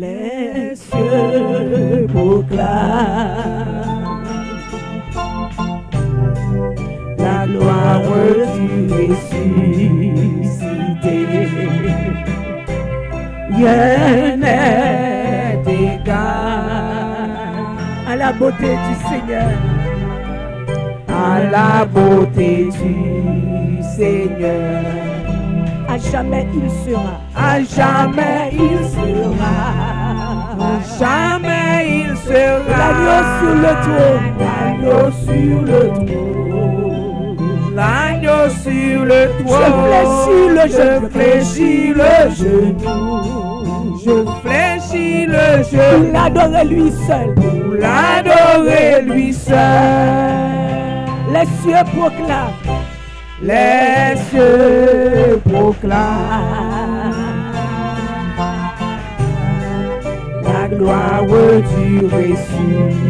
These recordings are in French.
Les cieux proclament la gloire du ressuscité. Rien n'est égal à la beauté du Seigneur, à la beauté du Seigneur. À jamais il sera, à jamais il sera, à jamais il sera. L'agneau sur le trône, l'agneau sur le trône, l'agneau sur le trône. Je fléchis le genou, je fléchis le genou. Pour l'adorer lui seul, pour l'adorer lui seul. Les cieux proclament. Les cieux proclament la gloire du ressuscité.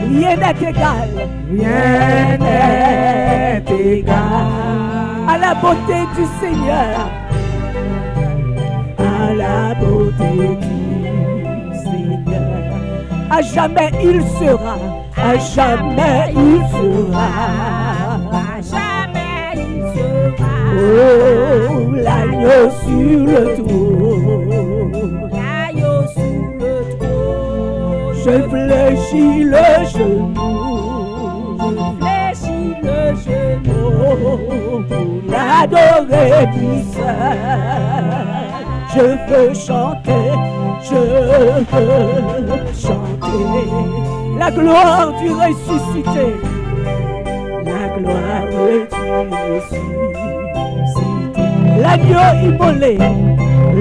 Rien n'est égal, rien n'est égal à la beauté du Seigneur, à la beauté du Seigneur. À jamais il sera, à jamais il sera. Oh, l'agneau sur le trône, l'agneau sur le trône. Je fléchis le genou, je fléchis le genou pour l'adorer lui seul. Je veux chanter, je veux chanter la gloire du ressuscité, la gloire du ressuscité. L'agneau immolé,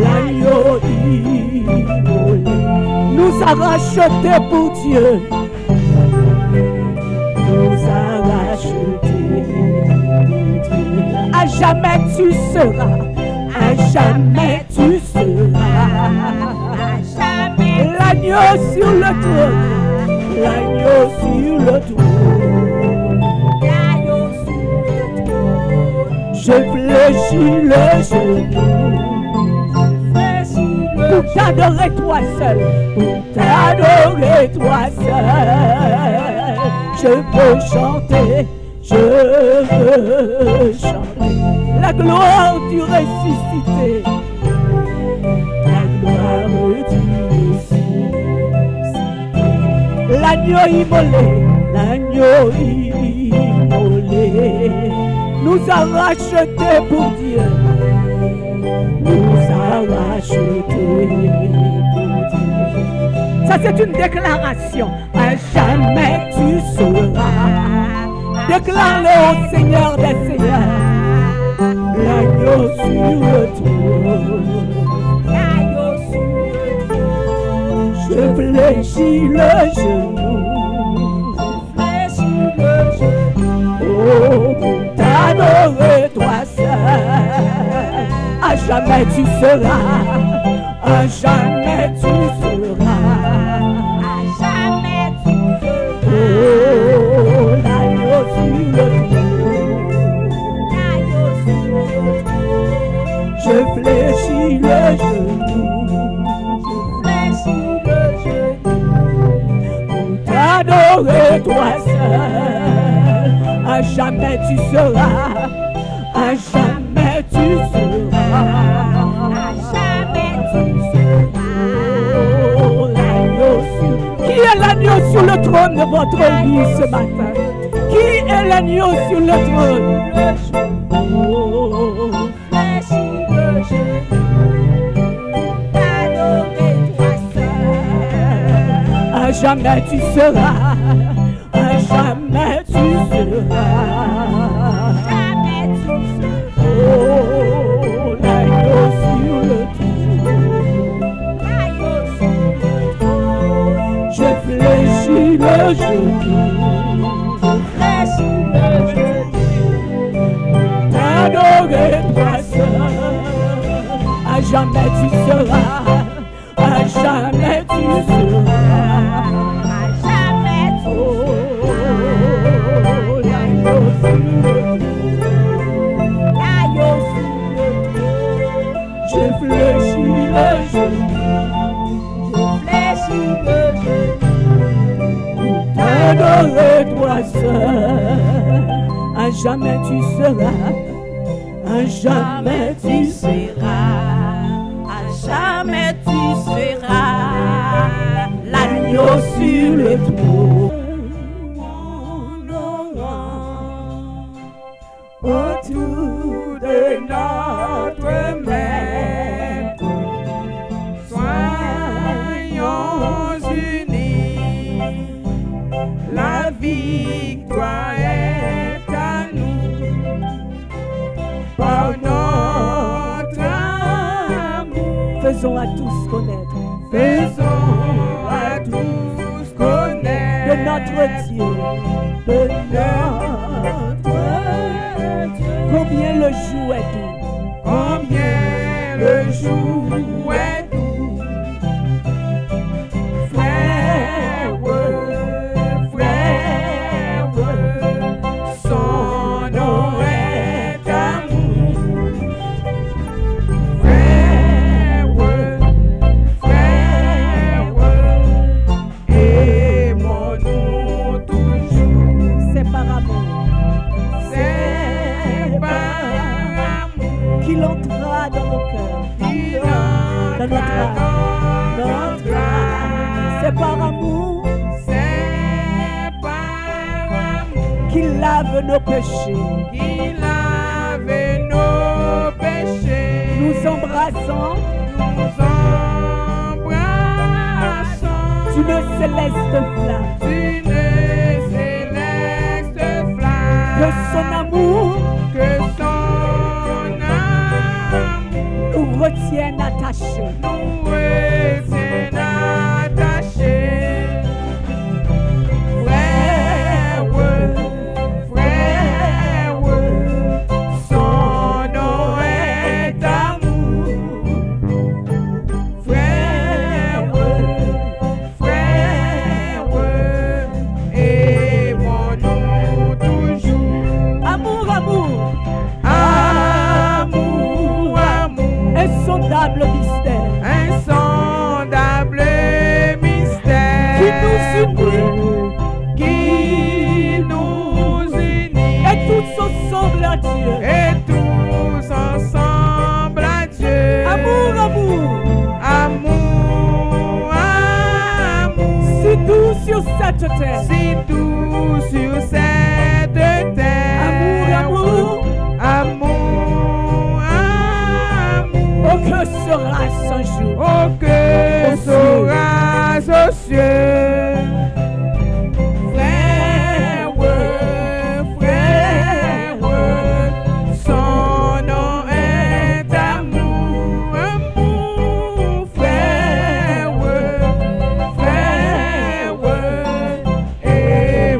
l'agneau immolé, nous a rachetés pour Dieu, nous a rachetés pour Dieu. À jamais tu seras, à jamais tu seras, à jamais. L'agneau sur le trône, l'agneau sur le trône, l'agneau sur le trône. Je fléchis le genou, pour t'adorer toi seul, pour t'adorer toi seul. Je veux chanter, je veux chanter la gloire du ressuscité, la gloire du ressuscité. L'agneau immolé, l'agneau immolé, nous a rachetés pour Dieu, nous a rachetés pour Dieu. Ça c'est une déclaration, à jamais tu seras. Déclare-le au Seigneur des Seigneurs, l'agneau sur le trône, l'agneau sur le trône. Je fléchis le genou, je fléchis le genou, oh, pour t'adorer toi seul. À jamais tu seras, à jamais tu seras, à jamais tu seras. Oh, l'agneau sur le trône, l'agneau sur le trône. Je fléchis le genou, je fléchis le genou, pour t'adorer toi seul. À jamais tu seras, à jamais tu seras, à jamais tu seras. Oh, l'agneau sur... Qui est l'agneau sur le trône de votre vie ce matin? Qui est l'agneau sur le trône? Oh, fléchis le genou, t'adorer toi seul. À jamais tu seras, à jamais tu seras. Oh, l'agneau sur le trône, l'agneau sur le trône. Je fléchis le genou, je fléchis le genou, t'adorer toi seul. À jamais tu seras, à jamais tu seras, à jamais tu seras. Oh, l'agneau sur le trône, l'agneau sur le trône. Je fléchis le genou, serai toi seul. À jamais tu seras. À jamais tu seras. À jamais tu seras L'agneau sur le trône. Autour de notre maître, soyons unis. La victoire est à nous par notre amour. faisons à tous connaître. Faisons à tous connaître De notre Dieu, de notre Dieu, combien le jour est doux, combien le jour est doux. Frère, frère, son nom est amour. Frère, aimons-nous toujours. c'est par amour C'est par amour qu'il entra dans nos cœurs, qu'il dans notre âme, notre âme. c'est par amour C'est par amour qu'il lave nos péchés, qu'il lave nos péchés. nous embrassons Nous embrassons d'une céleste flamme, d'une céleste flamme. que son amour Que son amour nous retienne attachés. nous retienne attachés. Frère, frère, son nom est amour. Frère, aimons-nous toujours. Amour, amour, Amour, amour, insondable mystère, insondable mystère qui nous unit, et tous ensemble à Dieu. tous ensemble à Dieu. Amour, amour, amour, amour, si doux sur cette terre. si doux sur cette terre. Amour, amour, amour, amour. oh que sera ce jour? Oh, que sera aux cieux. Frère, frère, son nom est amour, amour. Frère,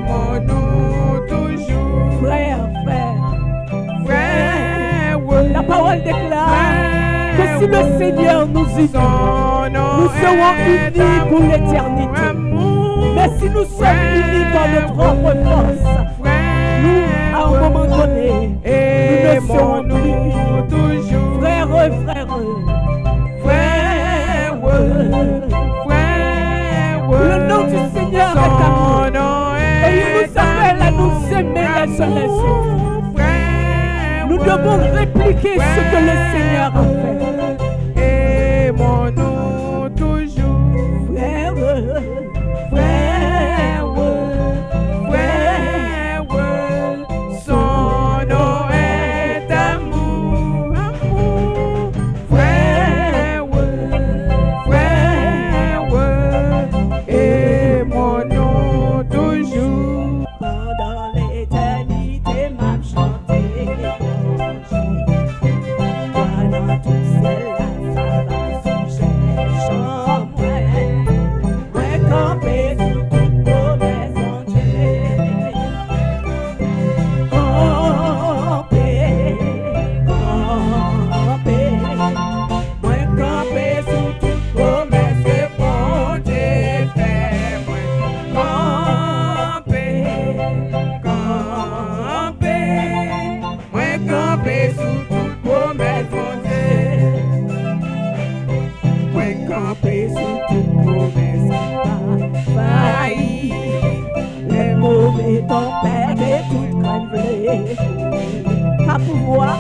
aimons-nous toujours. Frère, Frère, la parole déclare que si le Seigneur nous unit, nous serons unis pour l'éternité. Mais si nous sommes unis par notre propre force, nous, à un moment donné, nous ne serons plus. toujours. Frère, le nom du Seigneur est amour. Et il nous appelle à nous aimer les uns les autres. Nous devons répliquer ce que le Seigneur a fait. Aimons-nous toujours. Frère, son nom est amour, amour. Frère, aimons-nous toujours. pendant l'éternité m'a chanté. Pendant tout cela, ça va sujet chanter. Ouais, camper sous toute promesse en Dieu. Camper, ouais, camper sous toute promesse que bon Dieu fait. Camper sous toute promesse fondée. Camper sous toute promesse, pas failli. Les mots Pas pouvoir.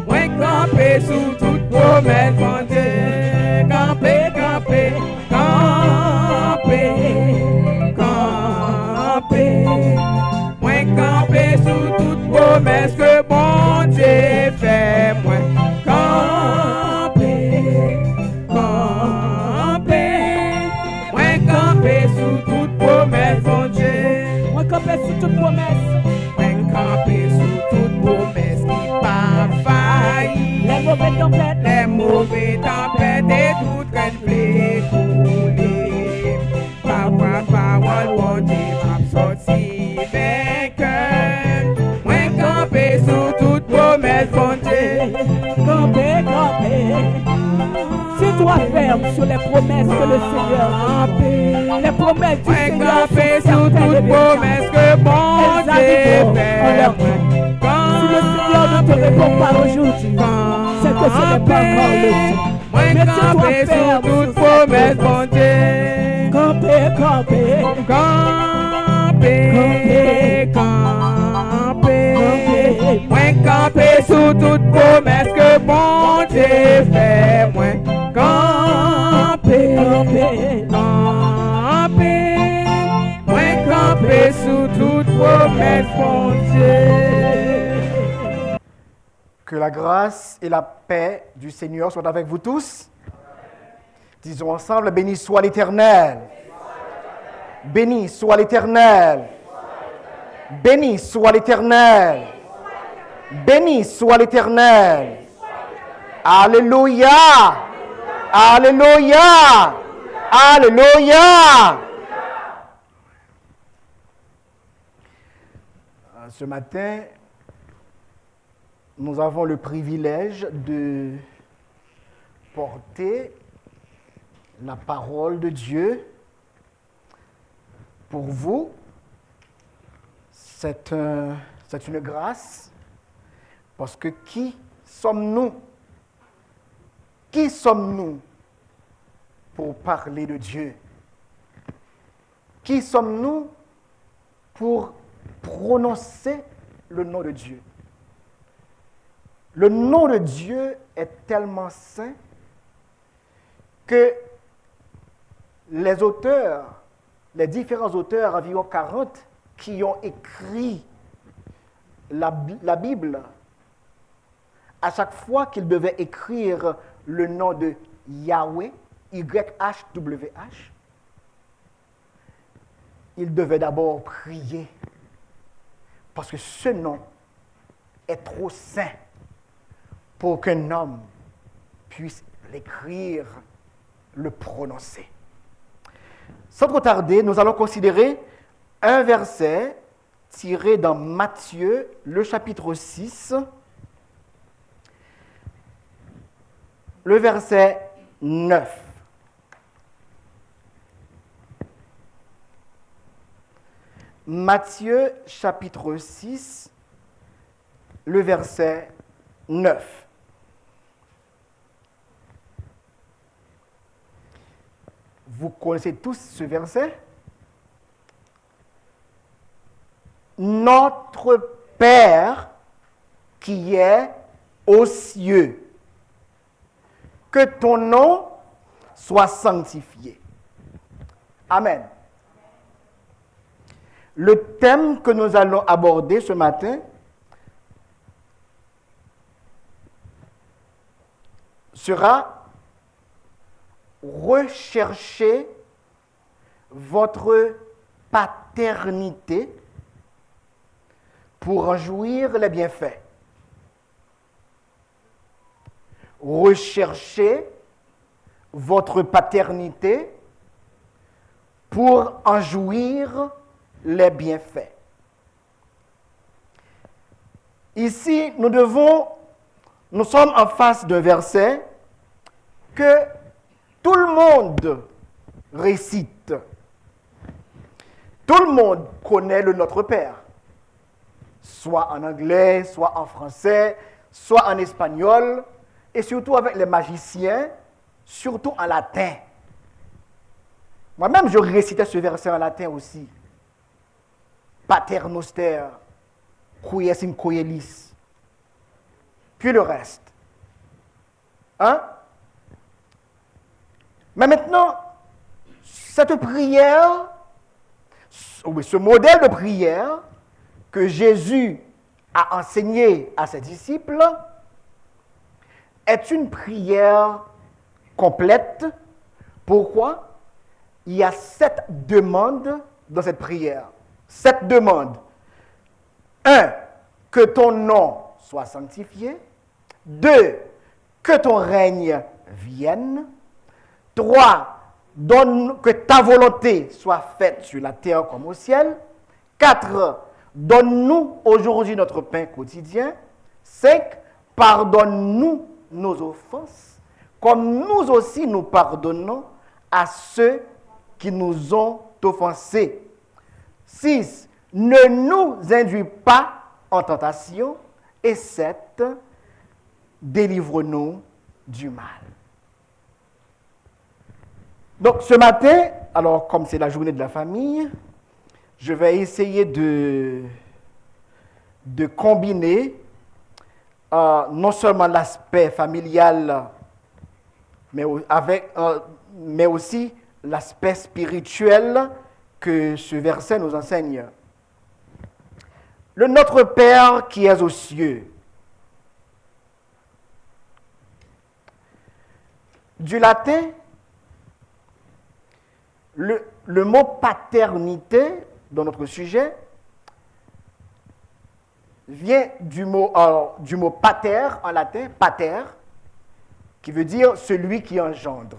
Moi camper sous toute promesse bon Dieu. Camper, camper, camper, camper. Moi camper sous toute promesse que bon Dieu fait. Moi camper, camper. Moi camper sous toute promesse bon Dieu. Moi camper sous toute promesse. Moi camper sous toute promesse qui pas failli. Les mauvais tempêtes. Les mauvais tempêtes et toutes graines blés couler. Parfois, parole, bon Dieu m'a sorti vainqueur. Moi camper sous toute promesse, bon Dieu. Camper, camper. Si toi ferme sur les promesses que le Seigneur a fait, les promesses du Moi Seigneur camper sont sous certaines et toute promesse que bon elles Dieu arriveront en fait. leur temps. Si le Seigneur ne te répond pas aujourd'hui, c'est que ce n'est pas encore le temps. Moi Mais si toi camper sous ferme toute sur promesse, cette bon Dieu. camper, camper. Camper, camper, Camper. moi camper sous toute promesse que bon Dieu fait. Moi camper, Camper. camper, moi camper sous toute promesse bon Dieu. Que la grâce et la paix du Seigneur soient avec vous tous. Disons ensemble, béni soit l'Éternel. Béni soit l'Éternel. Béni soit l'Éternel. Béni soit l'Éternel. Alléluia. Alléluia. Alléluia. Ce matin, nous avons le privilège de porter la parole de Dieu pour vous. C'est une grâce, parce que qui sommes-nous? Qui sommes-nous pour parler de Dieu? Qui sommes-nous pour prononcer le nom de Dieu? Le nom de Dieu est tellement saint que les auteurs, les différents auteurs, environ 40, qui ont écrit la Bible, à chaque fois qu'ils devaient écrire le nom de Yahweh, YHWH, ils devaient d'abord prier, parce que ce nom est trop saint pour qu'un homme puisse l'écrire, le prononcer. Sans trop tarder, nous allons considérer un verset tiré dans Matthieu, le chapitre 6, le verset 9. Matthieu, chapitre 6, le verset 9. Vous connaissez tous ce verset? Notre Père qui est aux cieux, que ton nom soit sanctifié. Amen. Le thème que nous allons aborder ce matin sera rechercher votre paternité pour en jouir les bienfaits. Recherchez votre paternité pour en jouir les bienfaits. Ici, nous sommes en face d'un verset que tout le monde récite. Tout le monde connaît le Notre Père, soit en anglais, soit en français, soit en espagnol, et surtout avec les magiciens, surtout en latin. Moi-même, je récitais ce verset en latin aussi. Pater noster, quies in coelis. Puis le reste. Hein? Mais maintenant, cette prière, ce modèle de prière que Jésus a enseigné à ses disciples est une prière complète. Pourquoi? Il y a 7 demandes dans cette prière. 7 demandes. 1. Que ton nom soit sanctifié. 2. Que ton règne vienne. 3. Que ta volonté soit faite sur la terre comme au ciel. 4. Donne-nous aujourd'hui notre pain quotidien. 5. Pardonne-nous nos offenses, comme nous aussi nous pardonnons à ceux qui nous ont offensés. 6. Ne nous induis pas en tentation. Et 7. Délivre-nous du mal. Donc ce matin, alors comme c'est la journée de la famille, je vais essayer de combiner non seulement l'aspect familial, mais aussi l'aspect spirituel que ce verset nous enseigne. Le Notre Père qui es aux cieux. Du latin, le mot paternité dans notre sujet vient du mot pater en latin, pater, qui veut dire celui qui engendre.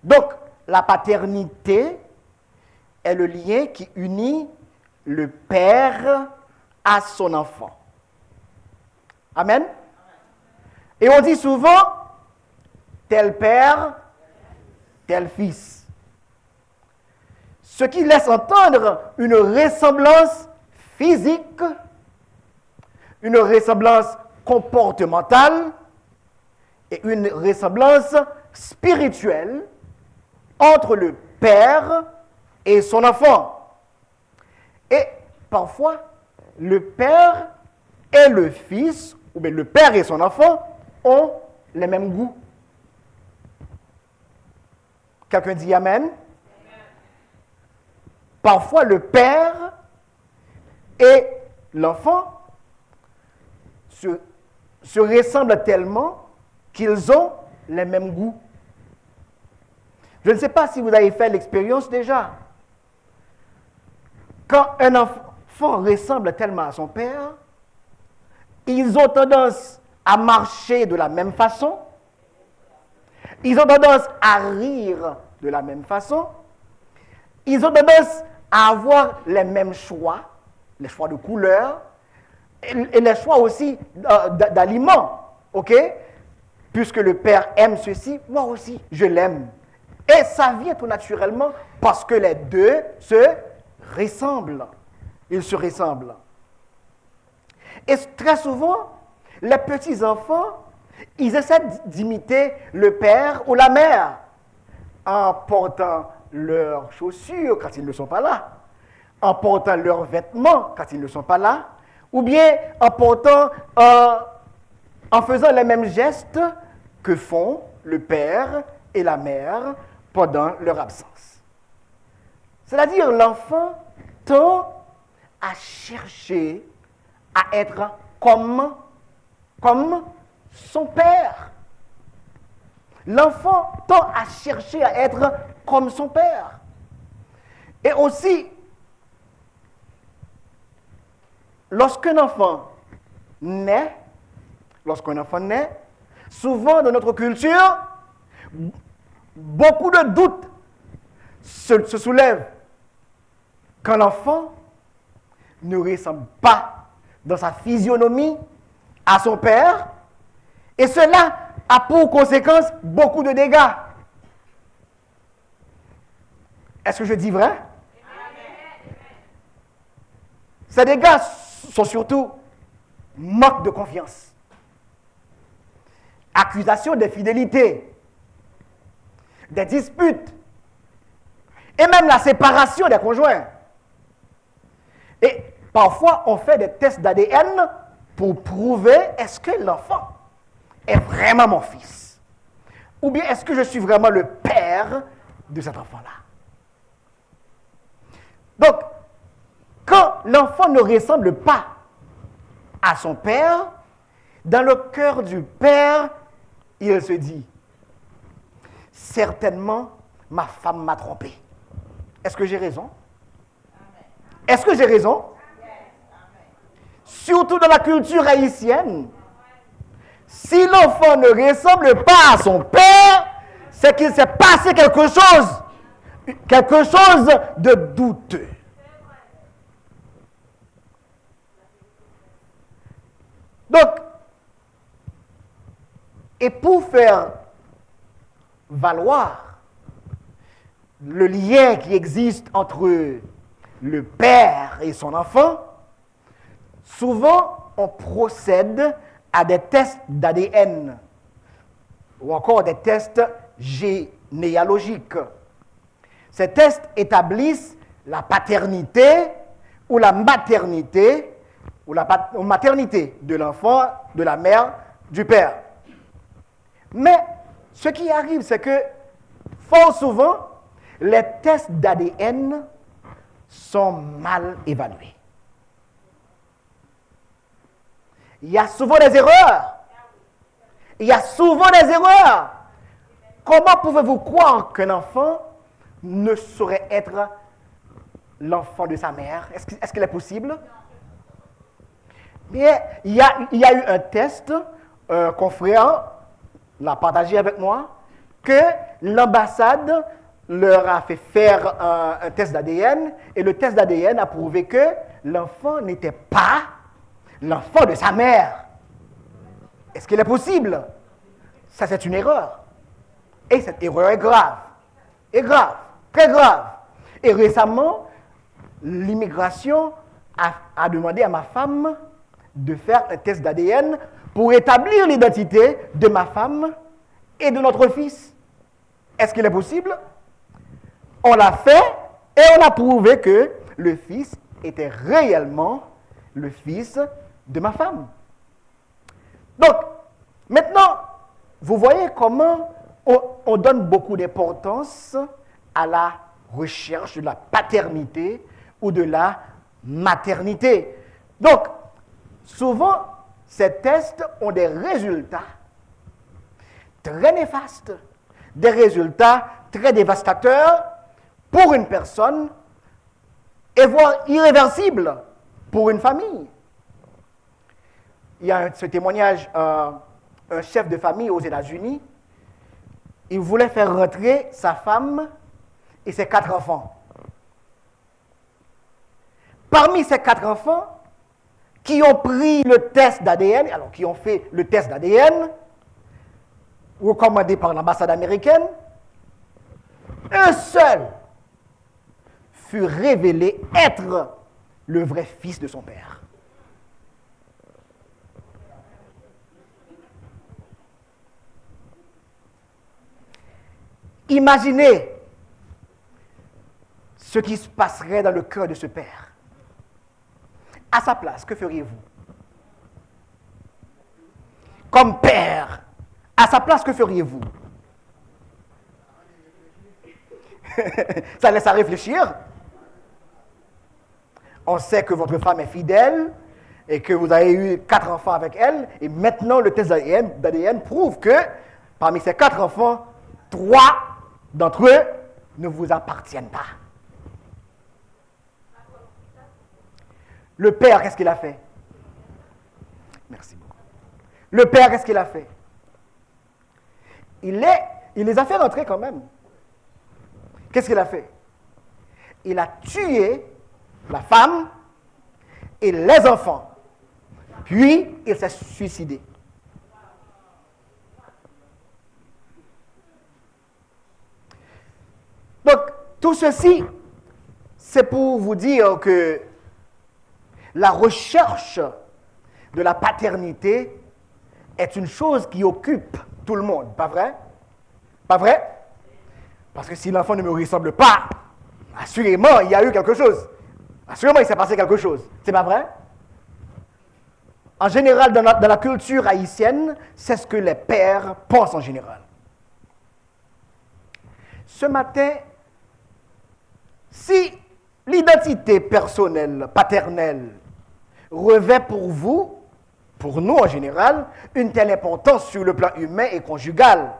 Donc, la paternité est le lien qui unit le père à son enfant. Amen. Et on dit souvent, tel père, tel fils. Ce qui laisse entendre une ressemblance physique, une ressemblance comportementale et une ressemblance spirituelle entre le père et son enfant. Et parfois, le père et le fils, ou bien le père et son enfant, ont les mêmes goûts. Quelqu'un dit Amen? Parfois, le père et l'enfant se ressemblent tellement qu'ils ont les mêmes goûts. Je ne sais pas si vous avez fait l'expérience déjà. Quand un enfant ressemble tellement à son père, ils ont tendance à marcher de la même façon, ils ont tendance à rire de la même façon, ils ont tendance à avoir les mêmes choix, les choix de couleurs, et les choix aussi d'aliments, ok? Puisque le père aime ceci, moi aussi, je l'aime. Et ça vient tout naturellement parce que les deux se ressemblent. Ils se ressemblent. Et très souvent, les petits-enfants, ils essaient d'imiter le père ou la mère en portant leurs chaussures quand ils ne sont pas là, en portant leurs vêtements quand ils ne sont pas là, ou bien en faisant les mêmes gestes que font le père et la mère pendant leur absence. C'est-à-dire l'enfant tend à chercher à être comme son père. L'enfant tend à chercher à être comme son père. Et aussi, lorsqu'un enfant naît, souvent dans notre culture, beaucoup de doutes se soulèvent quand l'enfant ne ressemble pas dans sa physionomie à son père, et cela a pour conséquence beaucoup de dégâts. Est-ce que je dis vrai? Ces dégâts sont surtout manque de confiance, accusation d'infidélité, des disputes et même la séparation des conjoints. Et parfois, on fait des tests d'ADN pour prouver est-ce que l'enfant est vraiment mon fils? Ou bien est-ce que je suis vraiment le père de cet enfant-là? Donc, quand l'enfant ne ressemble pas à son père, dans le cœur du père, il se dit, certainement, ma femme m'a trompé. Est-ce que j'ai raison? Est-ce que j'ai raison? Surtout dans la culture haïtienne, si l'enfant ne ressemble pas à son père, c'est qu'il s'est passé quelque chose de douteux. Donc, et pour faire valoir le lien qui existe entre le père et son enfant, souvent on procède à des tests d'ADN ou encore des tests généalogiques. Ces tests établissent la paternité ou la maternité ou la maternité de l'enfant, de la mère, du père. Mais ce qui arrive, c'est que fort souvent, les tests d'ADN sont mal évalués. Il y a souvent des erreurs. Il y a souvent des erreurs. Comment pouvez-vous croire qu'un enfant ne saurait être l'enfant de sa mère? Est-ce qu'il est possible? Mais il y a eu un test, un confrère l'a partagé avec moi, que l'ambassade leur a fait faire un test d'ADN, et le test d'ADN a prouvé que l'enfant n'était pas l'enfant de sa mère. Est-ce qu'il est possible? Ça, c'est une erreur. Et cette erreur est grave. Est grave. Très grave. Et récemment, l'immigration a demandé à ma femme de faire un test d'ADN pour établir l'identité de ma femme et de notre fils. Est-ce qu'il est possible? On l'a fait et on a prouvé que le fils était réellement le fils de ma femme. Donc, maintenant, vous voyez comment on donne beaucoup d'importance à la recherche de la paternité ou de la maternité. Donc, souvent, ces tests ont des résultats très néfastes, des résultats très dévastateurs pour une personne et voire irréversibles pour une famille. Il y a ce témoignage, un chef de famille aux États-Unis, il voulait faire rentrer sa femme et ses 4 enfants. Parmi ces 4 enfants, qui ont pris le test d'ADN, alors qui ont fait le test d'ADN, recommandé par l'ambassade américaine, un seul fut révélé être le vrai fils de son père. Imaginez ce qui se passerait dans le cœur de ce père. À sa place, que feriez-vous? Comme père, à sa place, que feriez-vous? Ça laisse à réfléchir. On sait que votre femme est fidèle et que vous avez eu 4 enfants avec elle. Et maintenant, le test d'ADN prouve que parmi ces 4 enfants, 3 d'entre eux ne vous appartiennent pas. Le père, qu'est-ce qu'il a fait? Merci beaucoup. Le père, qu'est-ce qu'il a fait? Il les a fait rentrer quand même. Qu'est-ce qu'il a fait? Il a tué la femme et les enfants. Puis, il s'est suicidé. Donc, tout ceci, c'est pour vous dire que la recherche de la paternité est une chose qui occupe tout le monde, pas vrai? Pas vrai? Parce que si l'enfant ne me ressemble pas, Assurément, il y a eu quelque chose. Assurément, il s'est passé quelque chose. C'est pas vrai? En général, dans la culture haïtienne, c'est ce que les pères pensent en général. Ce matin, si l'identité personnelle, paternelle, revêt pour vous, pour nous en général, une telle importance sur le plan humain et conjugal,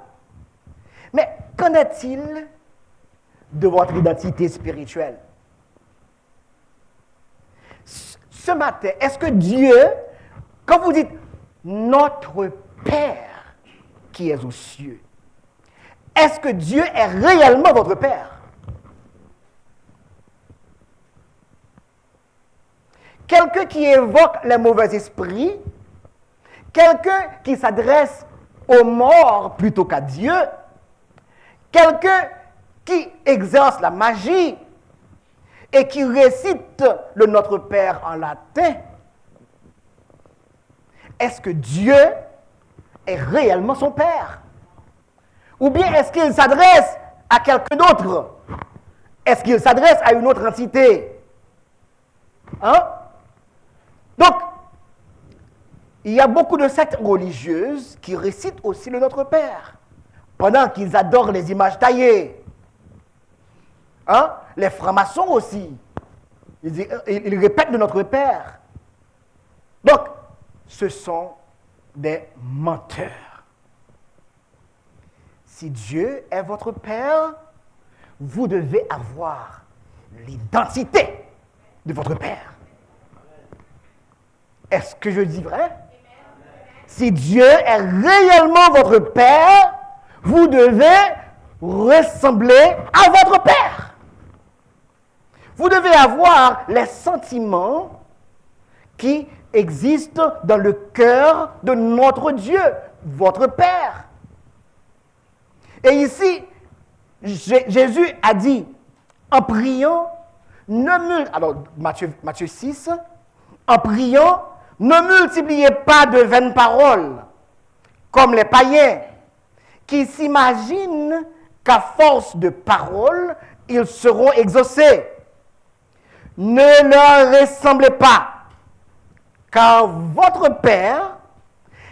mais qu'en est-il de votre identité spirituelle? Ce matin, est-ce que Dieu, quand vous dites notre Père qui est aux cieux, est-ce que Dieu est réellement votre Père? Quelqu'un qui évoque les mauvais esprits, quelqu'un qui s'adresse aux morts plutôt qu'à Dieu, quelqu'un qui exerce la magie et qui récite le Notre Père en latin, est-ce que Dieu est réellement son Père? Ou bien est-ce qu'il s'adresse à quelqu'un d'autre? Est-ce qu'il s'adresse à une autre entité? Hein? Donc, il y a beaucoup de sectes religieuses qui récitent aussi le Notre Père, pendant qu'ils adorent les images taillées. Hein? Les francs-maçons aussi, ils répètent le Notre Père. Donc, ce sont des menteurs. Si Dieu est votre Père, vous devez avoir l'identité de votre Père. Est-ce que je dis vrai? Si Dieu est réellement votre Père, vous devez ressembler à votre Père. Vous devez avoir les sentiments qui existent dans le cœur de notre Dieu, votre Père. Et ici, Jésus a dit, en priant, alors Matthieu 6, en priant, ne multipliez pas de vaines paroles, comme les païens, qui s'imaginent qu'à force de paroles, ils seront exaucés. Ne leur ressemblez pas, car votre Père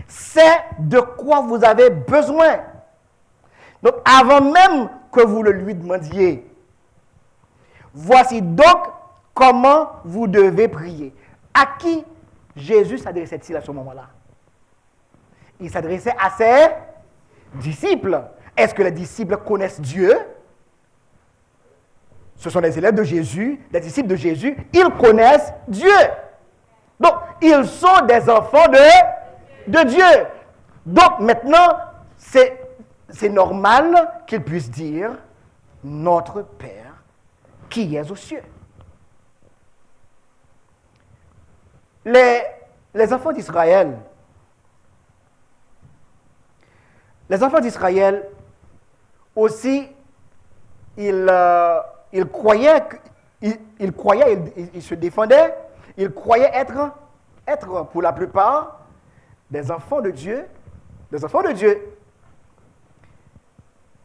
sait de quoi vous avez besoin. Donc, avant même que vous le lui demandiez, voici donc comment vous devez prier. À qui Jésus s'adressait-il à ce moment-là? Il s'adressait à ses disciples. Est-ce que les disciples connaissent Dieu? Ce sont les élèves de Jésus, les disciples de Jésus. Ils connaissent Dieu. Donc, ils sont des enfants de Dieu. Donc, maintenant, c'est normal qu'ils puissent dire « Notre Père qui est aux cieux ». Les enfants d'Israël, aussi, ils croyaient, ils se défendaient, ils croyaient être pour la plupart des enfants de Dieu,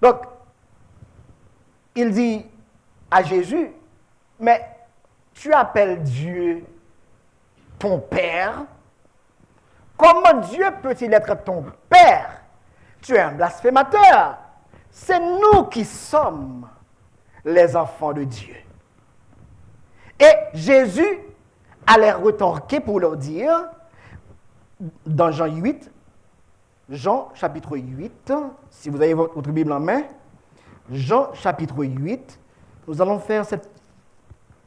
Donc, il dit à Jésus, mais tu appelles Dieu ton Père? Comment Dieu peut-il être ton Père? Tu es un blasphémateur. C'est nous qui sommes les enfants de Dieu. Et Jésus allait retorquer pour leur dire, dans Jean chapitre 8, si vous avez votre Bible en main, Jean chapitre 8, nous allons faire cette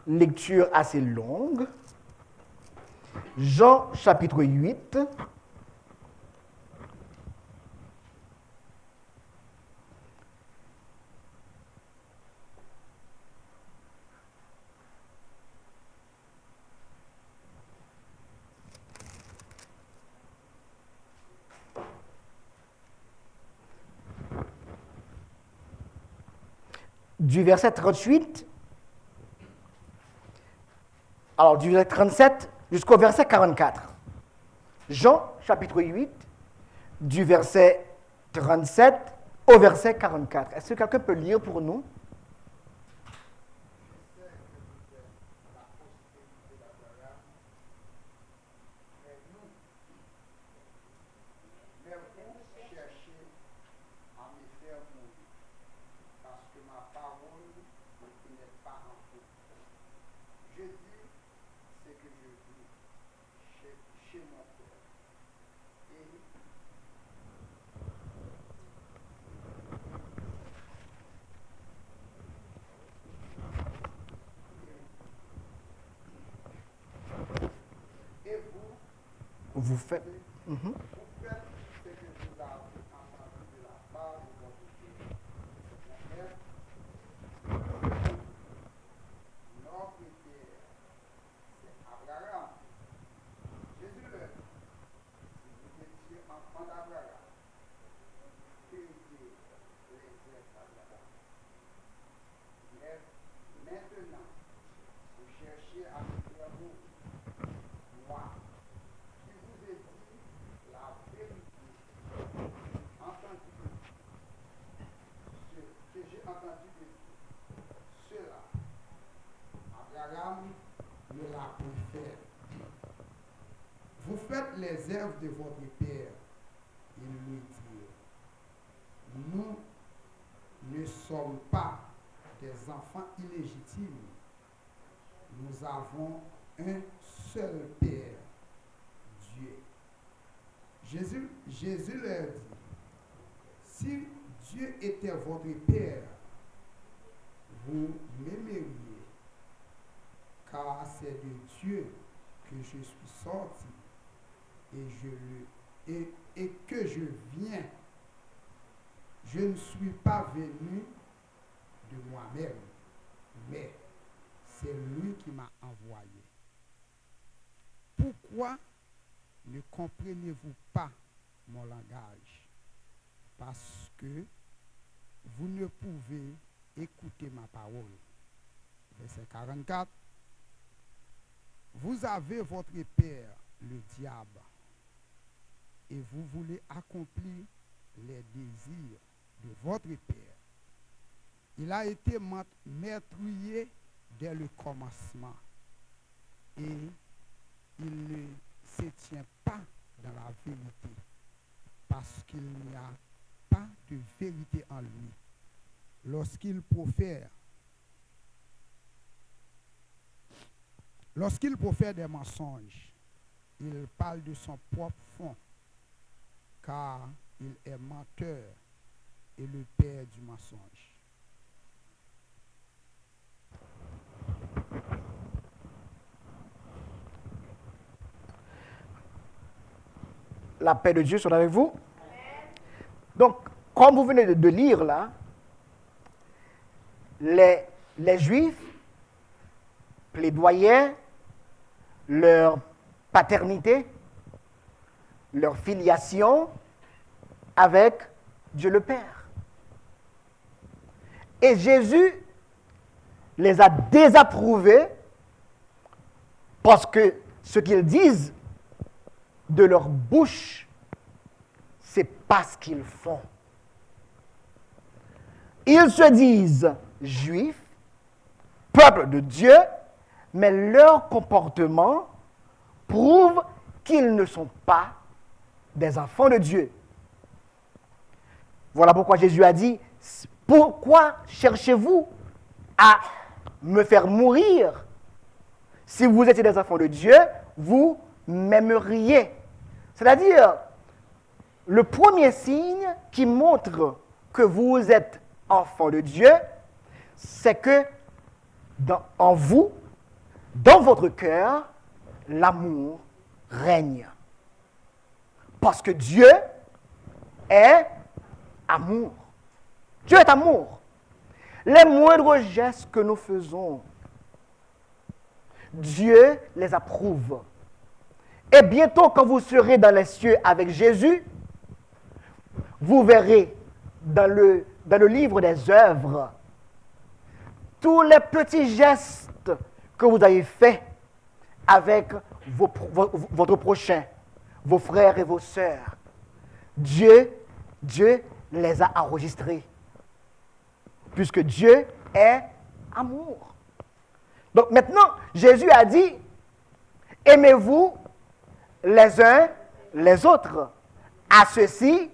lecture assez longue. Jean chapitre 8. Du verset 38, alors du verset 37 jusqu'au verset 44. Jean, chapitre 8, du verset 37 au verset 44. Est-ce que quelqu'un peut lire pour nous? que ma parole ne pénètre pas en vous. Je dis ce que je vis chez mon cœur. Et Vous faites. vous faites ce que vous avez entendu de la part de votre Dieu. Notre Père, c'est Abraham. Jésus leur dit, si vous étiez enfant d'Abraham, cueillez les herbes d'Abraham. Mais maintenant, vous cherchez à me faire mourir. Moi, qui vous ai dit la vérité, que j'ai entendu de Dieu, cela, Abraham me l'a préféré. Vous faites les œuvres de votre père. Il lui dit, nous ne sommes pas des enfants illégitimes. Nous avons un seul Père, Dieu. Jésus leur dit, si Dieu était votre Père, vous m'aimeriez, car c'est de Dieu que je suis sorti et que je viens. Je ne suis pas venu de moi-même, mais c'est lui qui m'a envoyé. Pourquoi ne comprenez-vous pas mon langage? Parce que vous ne pouvez écouter ma parole. Verset 44. Vous avez votre père, le diable, et vous voulez accomplir les désirs de votre père. Il a été meurtrier dès le commencement et il ne se tient pas dans la vérité parce qu'il n'y a pas de vérité en lui. Lorsqu'il profère des mensonges, il parle de son propre fond, car il est menteur et le père du mensonge. La paix de Dieu soit avec vous. Donc, comme vous venez de lire là, les Juifs plaidoyaient leur paternité, leur filiation avec Dieu le Père. Et Jésus les a désapprouvés parce que ce qu'ils disent de leur bouche, c'est pas ce qu'ils font. Ils se disent juifs, peuple de Dieu, mais leur comportement prouve qu'ils ne sont pas des enfants de Dieu. Voilà pourquoi Jésus a dit, pourquoi cherchez-vous à me faire mourir? Si vous étiez des enfants de Dieu, vous m'aimeriez. C'est-à-dire, le premier signe qui montre que vous êtes enfants de Dieu, c'est que en vous, dans votre cœur, l'amour règne. Parce que Dieu est amour. Dieu est amour. Les moindres gestes que nous faisons, Dieu les approuve. Et bientôt, quand vous serez dans les cieux avec Jésus, vous verrez dans le livre des œuvres tous les petits gestes que vous avez faits avec votre prochain, vos frères et vos sœurs. Dieu les a enregistrés. Puisque Dieu est amour. Donc maintenant, Jésus a dit, aimez-vous les uns les autres. À ceux-ci,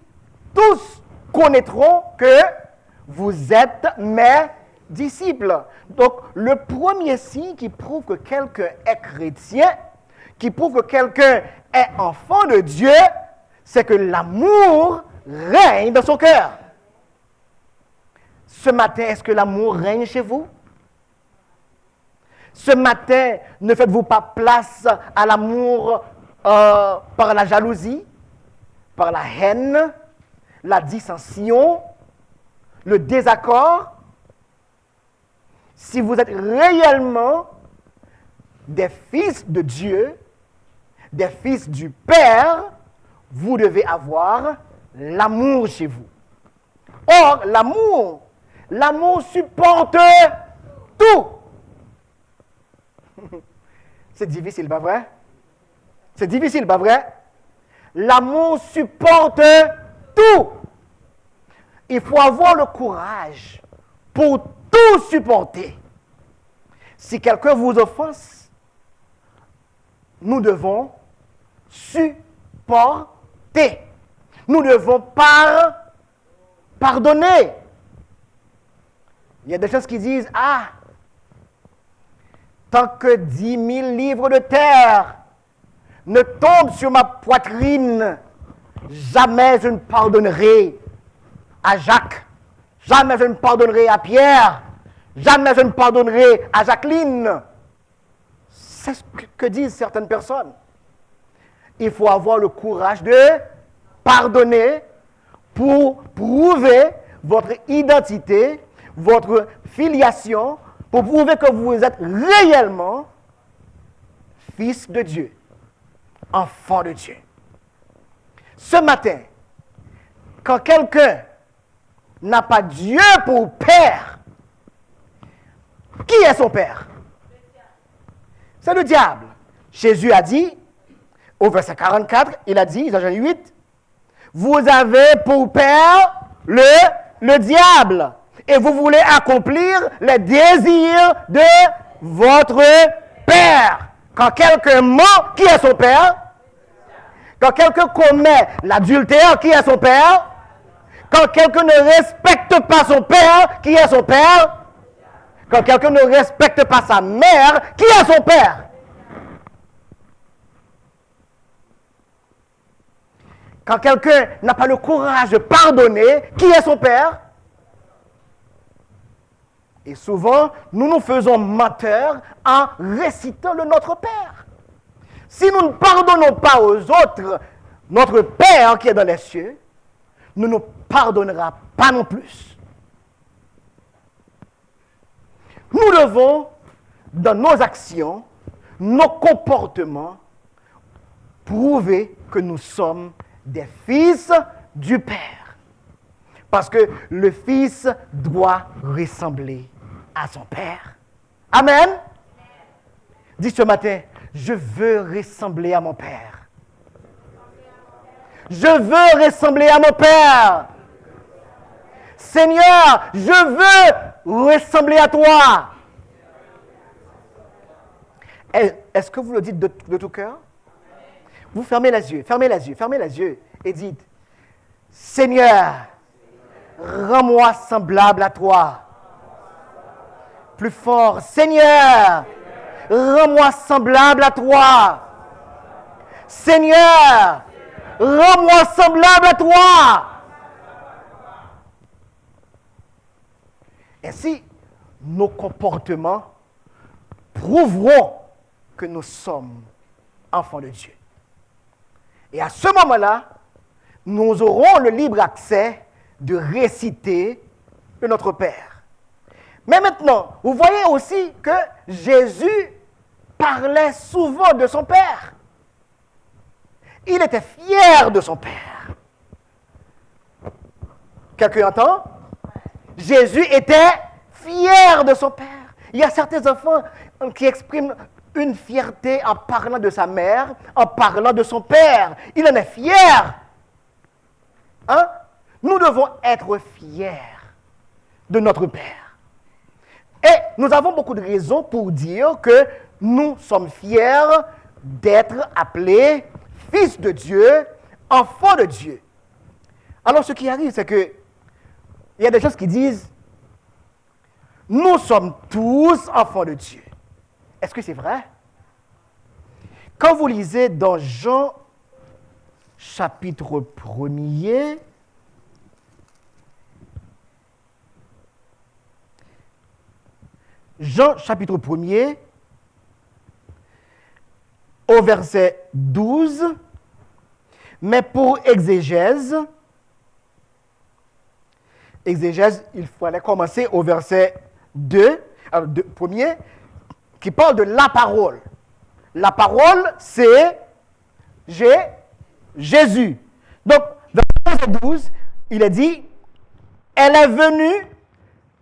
tous connaîtront que vous êtes mes disciples. Donc, le premier signe qui prouve que quelqu'un est chrétien, qui prouve que quelqu'un est enfant de Dieu, c'est que l'amour règne dans son cœur. Ce matin, est-ce que l'amour règne chez vous? Ce matin, ne faites-vous pas place à l'amour par la jalousie, par la haine, la dissension, le désaccord? Si vous êtes réellement des fils de Dieu, des fils du Père, vous devez avoir l'amour chez vous. Or, l'amour supporte tout. C'est difficile, pas vrai? C'est difficile, pas vrai? L'amour supporte tout. Il faut avoir le courage pour tout supporter. Si quelqu'un vous offense, nous devons supporter. Nous devons pardonner. Il y a des choses qui disent, tant que 10 000 livres de terre ne tombent sur ma poitrine, jamais je ne pardonnerai à Jacques, jamais je ne pardonnerai à Pierre, jamais je ne pardonnerai à Jacqueline. C'est ce que disent certaines personnes. Il faut avoir le courage de pardonner pour prouver votre identité, votre filiation, pour prouver que vous êtes réellement fils de Dieu, enfant de Dieu. Ce matin, quand quelqu'un n'a pas Dieu pour père, qui est son père? C'est le diable. Jésus a dit, au verset 44, il a dit, Jean 8, vous avez pour père le diable, et vous voulez accomplir les désirs de votre père. Quand quelqu'un ment, qui est son père? Quand quelqu'un commet l'adultère, qui est son père? Quand quelqu'un ne respecte pas son père, qui est son père? Quand quelqu'un ne respecte pas sa mère, qui est son père? Quand quelqu'un n'a pas le courage de pardonner, qui est son père? Et souvent, nous nous faisons menteurs en récitant le Notre Père. Si nous ne pardonnons pas aux autres, notre Père qui est dans les cieux ne nous pardonnera pas non plus. Nous devons, dans nos actions, nos comportements, prouver que nous sommes des fils du Père. Parce que le Fils doit ressembler à son Père. Amen. Dis ce matin, je veux ressembler à mon Père. Je veux ressembler à mon Père. Seigneur, je veux ressembler à toi. Est-ce que vous le dites de tout cœur? Vous fermez les yeux et dites, Seigneur, rends-moi semblable à toi. Plus fort, Seigneur, rends-moi semblable à toi. Seigneur, rends-moi semblable à toi. Ainsi, nos comportements prouveront que nous sommes enfants de Dieu. Et à ce moment-là, nous aurons le libre accès de réciter de notre Père. Mais maintenant, vous voyez aussi que Jésus parlait souvent de son Père. Il était fier de son Père. Quelqu'un entend? Jésus était fier de son Père. Il y a certains enfants qui expriment une fierté en parlant de sa mère, en parlant de son père. Il en est fier. Hein? Nous devons être fiers de notre Père. Et nous avons beaucoup de raisons pour dire que nous sommes fiers d'être appelés fils de Dieu, enfants de Dieu. Alors ce qui arrive, c'est que il y a des gens qui disent, nous sommes tous enfants de Dieu. Est-ce que c'est vrai? Quand vous lisez dans Jean, chapitre 1er, Jean, chapitre 1er, au verset 12, mais pour exégèse, il fallait commencer au verset 2, premier, qui parle de la parole. La parole, c'est Jésus. Donc, dans le verset 12, il est dit, elle est venue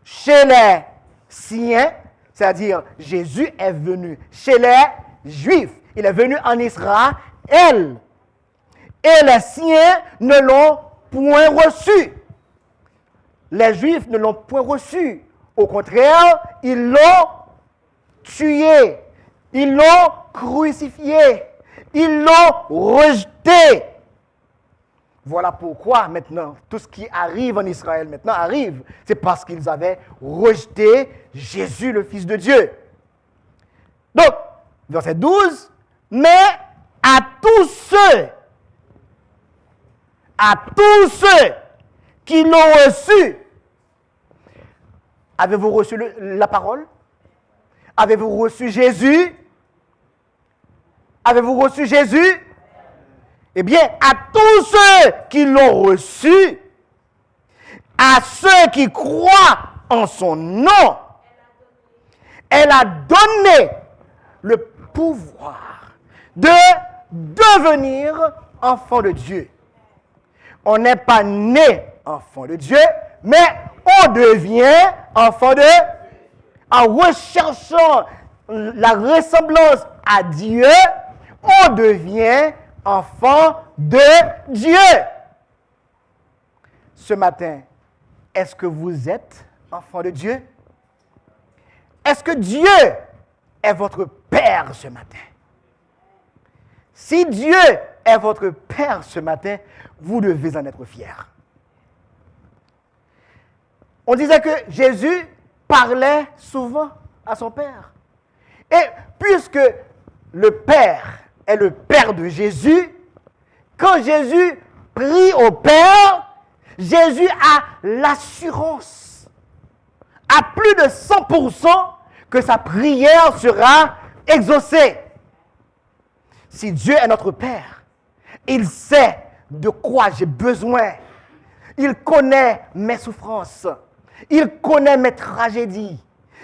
chez les siens, c'est-à-dire Jésus est venu chez les Juifs. Il est venu en Israël. Et les siens ne l'ont point reçu. Les Juifs ne l'ont point reçu. Au contraire, ils l'ont tué. Ils l'ont crucifié. Ils l'ont rejeté. Voilà pourquoi maintenant, tout ce qui arrive en Israël maintenant arrive. C'est parce qu'ils avaient rejeté Jésus, le Fils de Dieu. Donc, verset 12, mais à tous ceux qui l'ont reçu, avez-vous reçu la parole? Avez-vous reçu Jésus? Avez-vous reçu Jésus? Eh bien, à tous ceux qui l'ont reçu, à ceux qui croient en son nom, elle a donné le pouvoir de devenir enfant de Dieu. On n'est pas né enfant de Dieu, mais on devient enfant de Dieu. En recherchant la ressemblance à Dieu, on devient enfant de Dieu. Ce matin, est-ce que vous êtes enfant de Dieu? Est-ce que Dieu est votre Père ce matin? Si Dieu est votre Père ce matin, vous devez en être fiers. On disait que Jésus parlait souvent à son Père. Et puisque le Père est le Père de Jésus, quand Jésus prie au Père, Jésus a l'assurance, à plus de 100%, que sa prière sera exaucée. Si Dieu est notre Père, il sait de quoi j'ai besoin. Il connaît mes souffrances. Il connaît mes tragédies.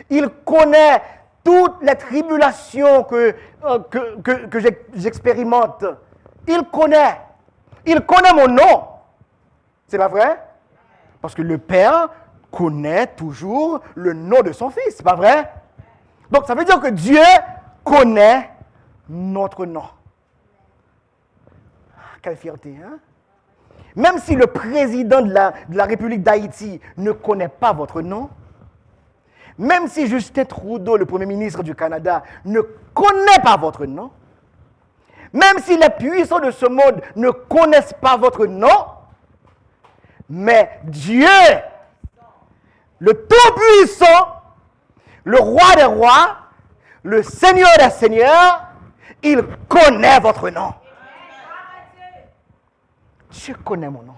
Il connaît toutes les tribulations que j'expérimente. Il connaît. Il connaît mon nom. C'est pas vrai? Parce que le Père connaît toujours le nom de son Fils. C'est pas vrai? Donc ça veut dire que Dieu connaît notre nom. Quelle fierté, hein? Même si le président de la République d'Haïti ne connaît pas votre nom, même si Justin Trudeau, le Premier ministre du Canada, ne connaît pas votre nom, même si les puissants de ce monde ne connaissent pas votre nom, mais Dieu, le Tout-Puissant, le Roi des Rois, le Seigneur des Seigneurs, il connaît votre nom. Dieu connaît mon nom.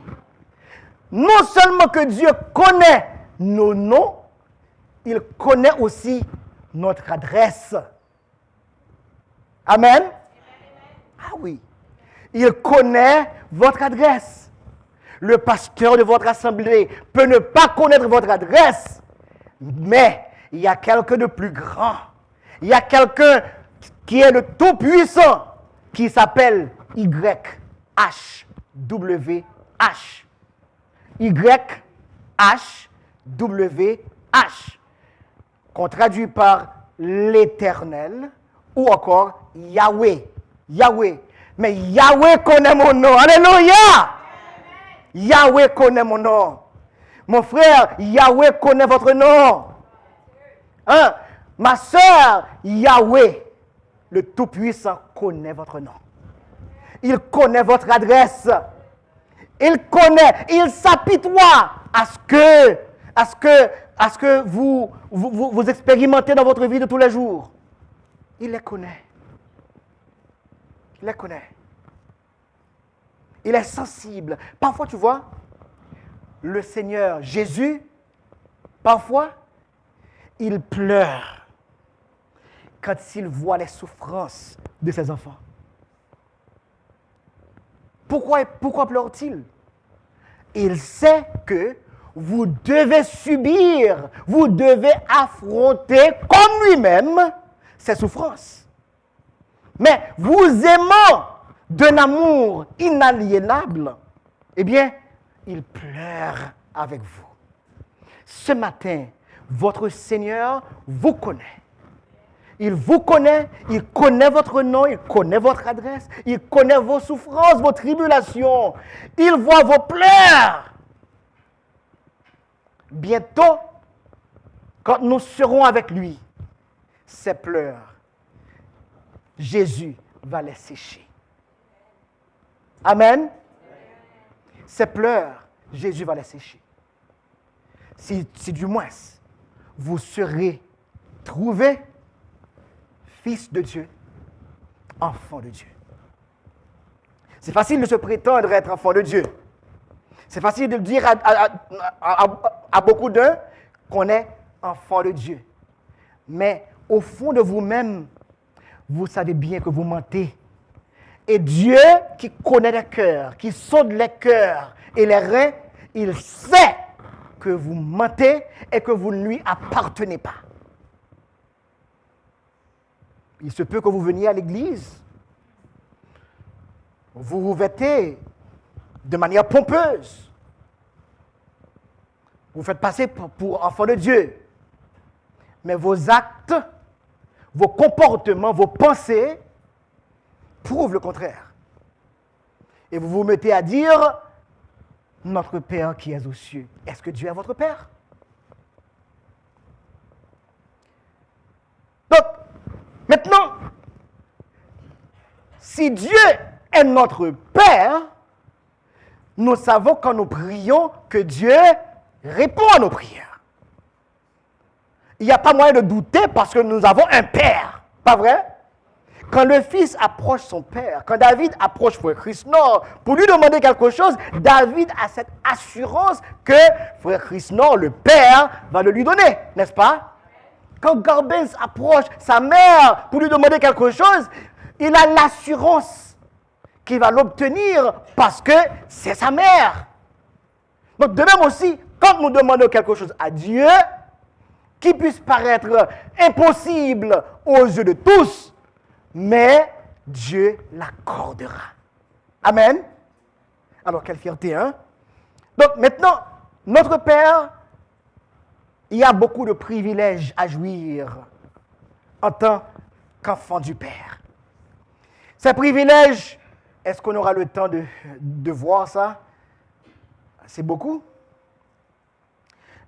Non seulement que Dieu connaît nos noms, il connaît aussi notre adresse. Amen? Ah oui. Il connaît votre adresse. Le pasteur de votre assemblée peut ne pas connaître votre adresse, mais il y a quelqu'un de plus grand. Il y a quelqu'un qui est le Tout-Puissant, qui s'appelle YHWH. YHWH. Qu'on traduit par l'Éternel ou encore Yahweh. Yahweh. Mais Yahweh connaît mon nom. Alléluia! Yahweh connaît mon nom. Mon frère, Yahweh connaît votre nom. Hein? Ma soeur, Yahweh, le Tout-Puissant, connaît votre nom. Il connaît votre adresse. Il connaît, il s'apitoie à ce que vous expérimentez dans votre vie de tous les jours. Il les connaît. Il les connaît. Il est sensible. Parfois, tu vois, le Seigneur Jésus, parfois, il pleure quand il voit les souffrances de ses enfants. Pourquoi pleure-t-il? Il sait que vous devez subir, vous devez affronter comme lui-même ces souffrances. Mais vous aimant d'un amour inaliénable, eh bien, il pleure avec vous. Ce matin, votre Seigneur vous connaît. Il vous connaît, il connaît votre nom, il connaît votre adresse, il connaît vos souffrances, vos tribulations. Il voit vos pleurs. Bientôt, quand nous serons avec lui, ces pleurs, Jésus va les sécher. Amen. Ces pleurs, Jésus va les sécher. Si du moins vous serez trouvés fils de Dieu, enfant de Dieu. C'est facile de se prétendre être enfant de Dieu. C'est facile de dire à beaucoup d'eux qu'on est enfant de Dieu. Mais au fond de vous-même, vous savez bien que vous mentez. Et Dieu, qui connaît les cœurs, qui sonde les cœurs et les reins, il sait que vous mentez et que vous ne lui appartenez pas. Il se peut que vous veniez à l'église, vous vous vêtez de manière pompeuse, vous faites passer pour enfant de Dieu, mais vos actes, vos comportements, vos pensées prouvent le contraire. Et vous vous mettez à dire, notre Père qui est aux cieux. Est-ce que Dieu est votre Père? Donc, maintenant, si Dieu est notre Père, nous savons quand nous prions que Dieu répond à nos prières. Il n'y a pas moyen de douter parce que nous avons un Père. Pas vrai? Quand le fils approche son père, quand David approche Frère Chrisnor pour lui demander quelque chose, David a cette assurance que Frère Chrisnor, le père, va le lui donner, n'est-ce pas? Quand Garbens approche sa mère pour lui demander quelque chose, il a l'assurance qu'il va l'obtenir parce que c'est sa mère. Donc de même aussi, quand nous demandons quelque chose à Dieu, qui puisse paraître impossible aux yeux de tous, mais Dieu l'accordera. Amen. Alors, quelle fierté, hein? Donc, maintenant, notre Père, il y a beaucoup de privilèges à jouir en tant qu'enfant du Père. Ces privilèges, est-ce qu'on aura le temps de voir ça? C'est beaucoup.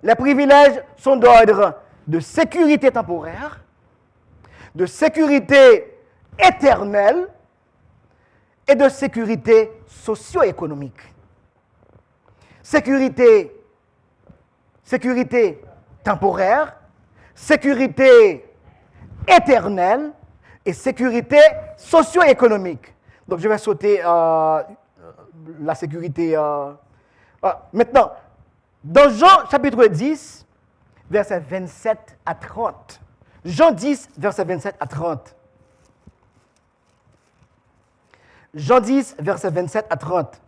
Les privilèges sont d'ordre de sécurité temporaire, de sécurité éternelle et de sécurité socio-économique. Sécurité temporaire, sécurité éternelle et sécurité socio-économique. Donc je vais sauter la sécurité. Maintenant, dans Jean chapitre 10, versets 27 à 30. Jean 10, versets 27 à 30. Jean 10, versets 27 à 30.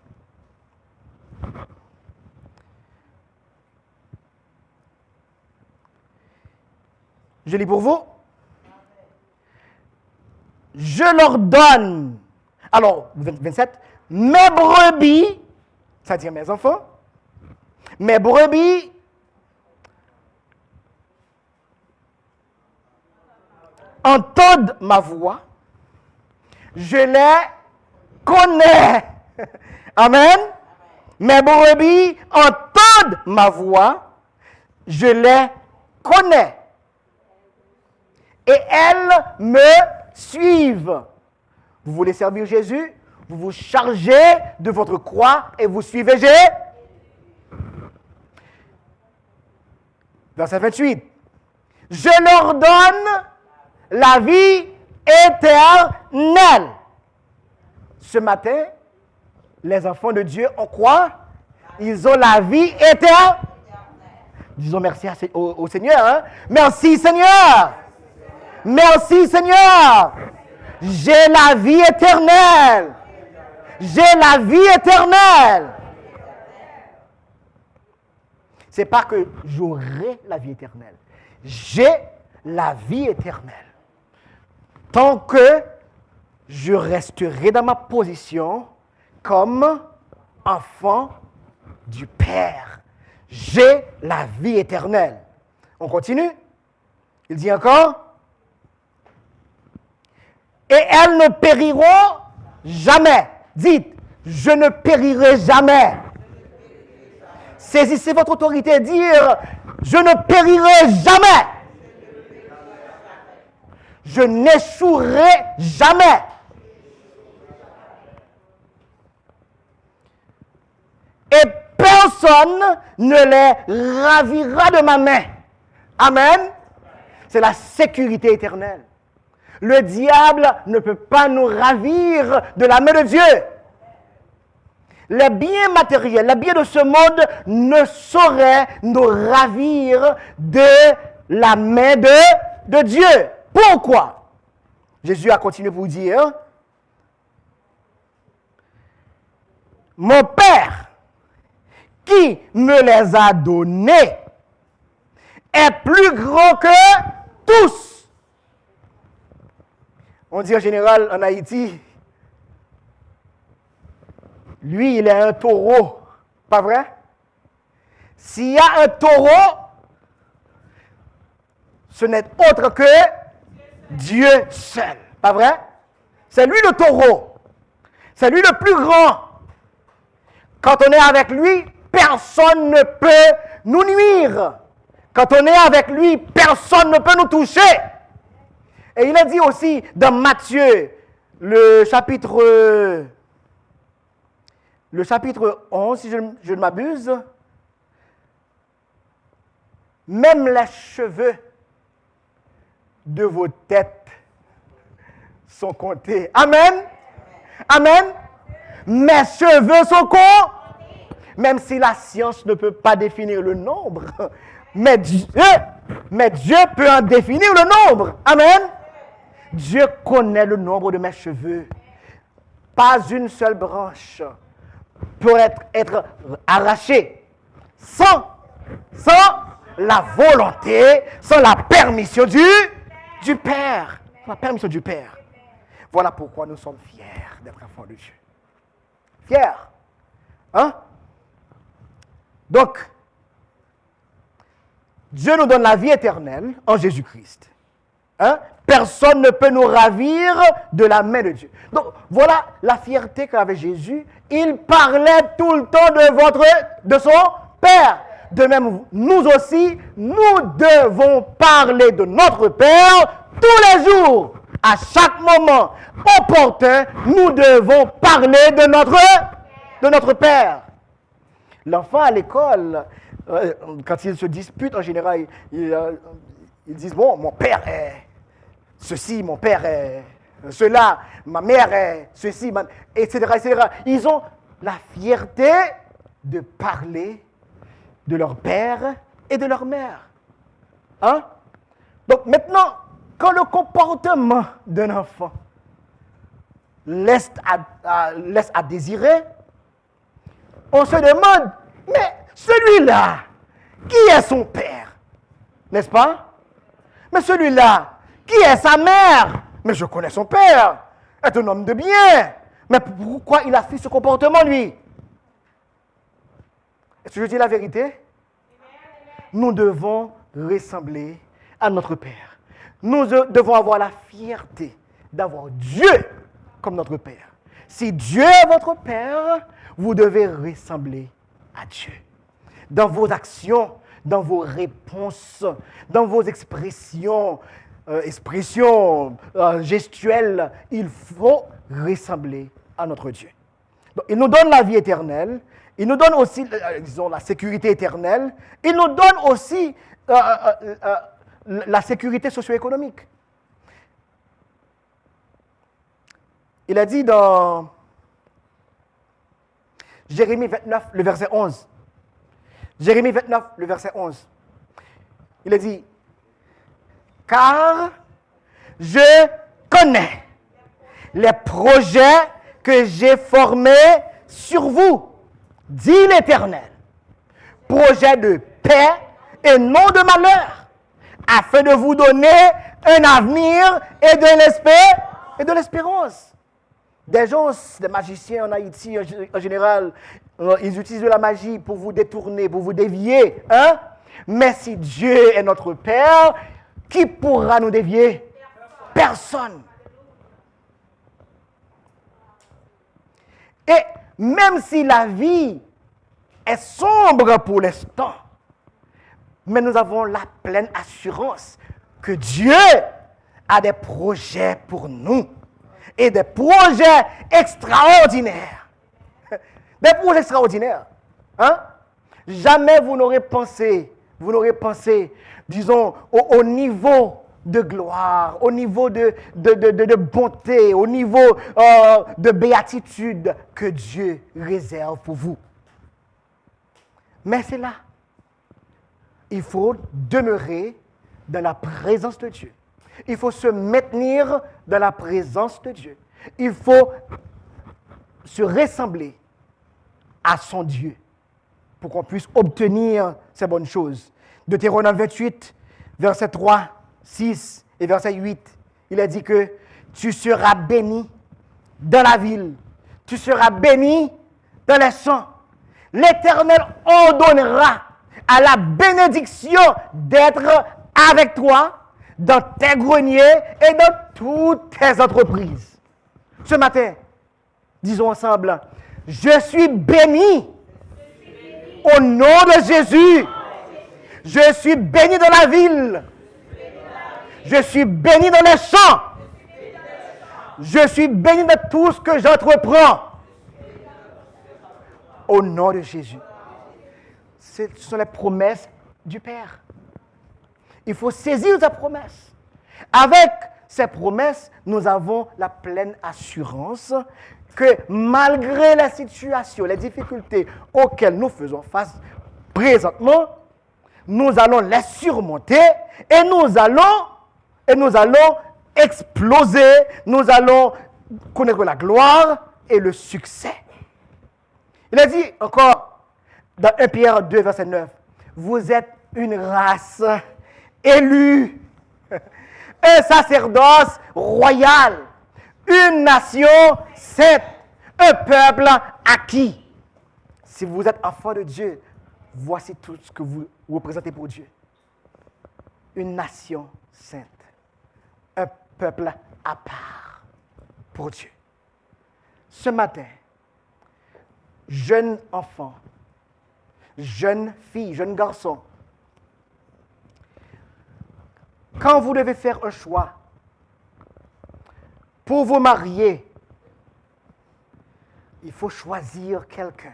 Je lis pour vous. Je leur donne, alors 27, mes brebis, c'est-à-dire mes enfants, mes brebis entendent ma voix, je les connais. Amen. Mes brebis entendent ma voix, je les connais. Et elles me suivent. Vous voulez servir Jésus? vous vous chargez de votre croix et vous suivez Jésus. Verset 28. Je leur donne la vie éternelle. Ce matin, les enfants de Dieu ont quoi? Ils ont la vie éternelle. Disons merci au Seigneur. Hein? Merci Seigneur. Merci Seigneur. J'ai la vie éternelle. J'ai la vie éternelle. C'est pas que j'aurai la vie éternelle. J'ai la vie éternelle. Tant que je resterai dans ma position comme enfant du Père. J'ai la vie éternelle. On continue. Il dit encore. Et elles ne périront jamais. Dites, je ne périrai jamais. Saisissez votre autorité et dire, je ne périrai jamais. Je n'échouerai jamais. Et personne ne les ravira de ma main. Amen. C'est la sécurité éternelle. Le diable ne peut pas nous ravir de la main de Dieu. Les biens matériels, les biens de ce monde ne sauraient nous ravir de la main de Dieu. Pourquoi? Jésus a continué pour dire, mon Père qui me les a donnés est plus grand que tous. On dit en général en Haïti, lui, il est un taureau. Pas vrai? S'il y a un taureau, ce n'est autre que Dieu seul. Pas vrai? C'est lui le taureau. C'est lui le plus grand. Quand on est avec lui, personne ne peut nous nuire. Quand on est avec lui, personne ne peut nous toucher. Et il a dit aussi dans Matthieu, le chapitre 11, si je ne m'abuse, même les cheveux de vos têtes sont comptés. Amen. Amen. Mes cheveux sont comptés. Même si la science ne peut pas définir le nombre, mais Dieu peut en définir le nombre. Amen. Dieu connaît le nombre de mes cheveux. Pas une seule branche peut être arrachée sans la volonté, sans la permission du Père. La permission du Père. Voilà pourquoi nous sommes fiers d'être enfants de Dieu. Fiers. Hein? Donc, Dieu nous donne la vie éternelle en Jésus-Christ. Hein? Personne ne peut nous ravir de la main de Dieu. Donc, voilà la fierté qu'avait Jésus. Il parlait tout le temps de son Père. De même, nous aussi, nous devons parler de notre Père tous les jours. À chaque moment opportun, nous devons parler de notre Père. L'enfant à l'école, quand il se dispute, en général, ils disent, bon, mon père est ceci, mon père est cela, ma mère est ceci, etc., etc. Ils ont la fierté de parler de leur père et de leur mère. Hein? Donc maintenant, quand le comportement d'un enfant laisse à désirer, on se demande, mais celui-là, qui est son père? N'est-ce pas? Mais celui-là, qui est sa mère? Mais je connais son père, est un homme de bien. Mais pourquoi il a fait ce comportement, lui? Est-ce que je dis la vérité? Nous devons ressembler à notre Père. Nous devons avoir la fierté d'avoir Dieu comme notre Père. Si Dieu est votre Père, vous devez ressembler à Dieu. Dans vos actions, dans vos réponses, dans vos expressions gestuelles, il faut ressembler à notre Dieu. Donc, il nous donne la vie éternelle, il nous donne aussi, disons, la sécurité éternelle, il nous donne aussi la sécurité socio-économique. Il a dit dans Jérémie 29, le verset 11. Jérémie 29, le verset 11. Il a dit, « Car je connais les projets que j'ai formés sur vous, dit l'Éternel, projets de paix et non de malheur, afin de vous donner un avenir et de l'espérance. » Des gens, des magiciens en Haïti en général, ils utilisent de la magie pour vous détourner, pour vous dévier. Hein? Mais si Dieu est notre Père, qui pourra nous dévier? Personne. Et même si la vie est sombre pour l'instant, mais nous avons la pleine assurance que Dieu a des projets pour nous. Et des projets extraordinaires. Des projets extraordinaires. Hein? Jamais vous n'aurez pensé, disons, au niveau de gloire, au niveau de bonté, au niveau de béatitude que Dieu réserve pour vous. Mais c'est là. Il faut demeurer dans la présence de Dieu. Il faut se maintenir dans la présence de Dieu. Il faut se ressembler à son Dieu pour qu'on puisse obtenir ces bonnes choses. Deutéronome 28, verset 3, 6 et verset 8, il a dit que tu seras béni dans la ville, tu seras béni dans les champs. L'Éternel ordonnera à la bénédiction d'être avec toi dans tes greniers et dans toutes tes entreprises. Ce matin, disons ensemble, je suis béni au nom de Jésus. Je suis béni dans la ville. Je suis béni dans les champs. Je suis béni de tout ce que j'entreprends. Au nom de Jésus. Ce sont les promesses du Père. Il faut saisir sa promesse. Avec ces promesses, nous avons la pleine assurance que malgré la situation, les difficultés auxquelles nous faisons face présentement, nous allons les surmonter et nous allons exploser, nous allons connaître la gloire et le succès. Il a dit encore dans 1 Pierre 2, verset 9, vous êtes une race élue, un sacerdoce royal, une nation sainte, un peuple acquis. Si vous êtes enfant de Dieu, voici tout ce que vous représentez pour Dieu. Une nation sainte, un peuple à part pour Dieu. Ce matin, jeune enfant, jeune fille, jeune garçon, quand vous devez faire un choix pour vous marier, il faut choisir quelqu'un.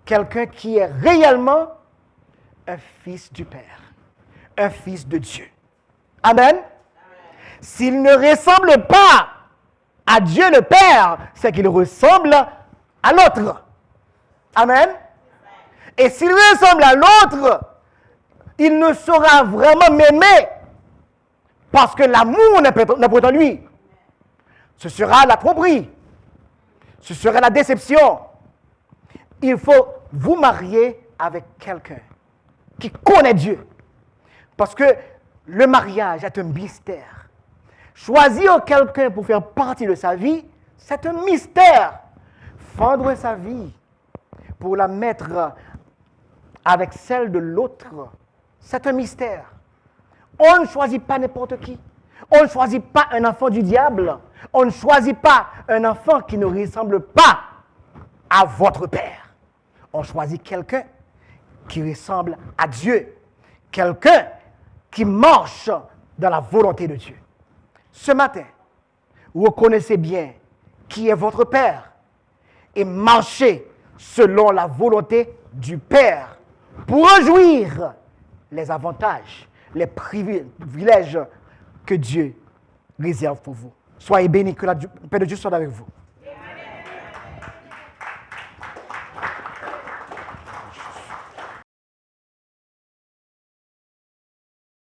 Quelqu'un qui est réellement un fils du Père, un fils de Dieu. Amen. S'il ne ressemble pas à Dieu le Père, c'est qu'il ressemble à l'autre. Amen. Et s'il ressemble à l'autre, il ne saura vraiment m'aimer parce que l'amour n'est pas en lui. Ce sera la tromperie. Ce sera la déception. Il faut vous marier avec quelqu'un qui connaît Dieu. Parce que le mariage est un mystère. Choisir quelqu'un pour faire partie de sa vie, c'est un mystère. Fendre sa vie pour la mettre avec celle de l'autre, c'est un mystère. On ne choisit pas n'importe qui. On ne choisit pas un enfant du diable. On ne choisit pas un enfant qui ne ressemble pas à votre Père. On choisit quelqu'un qui ressemble à Dieu. Quelqu'un qui marche dans la volonté de Dieu. Ce matin, vous reconnaissez bien qui est votre Père, et marchez selon la volonté du Père pour jouir les avantages, les privilèges que Dieu réserve pour vous. Soyez bénis, que la paix de Dieu soit avec vous.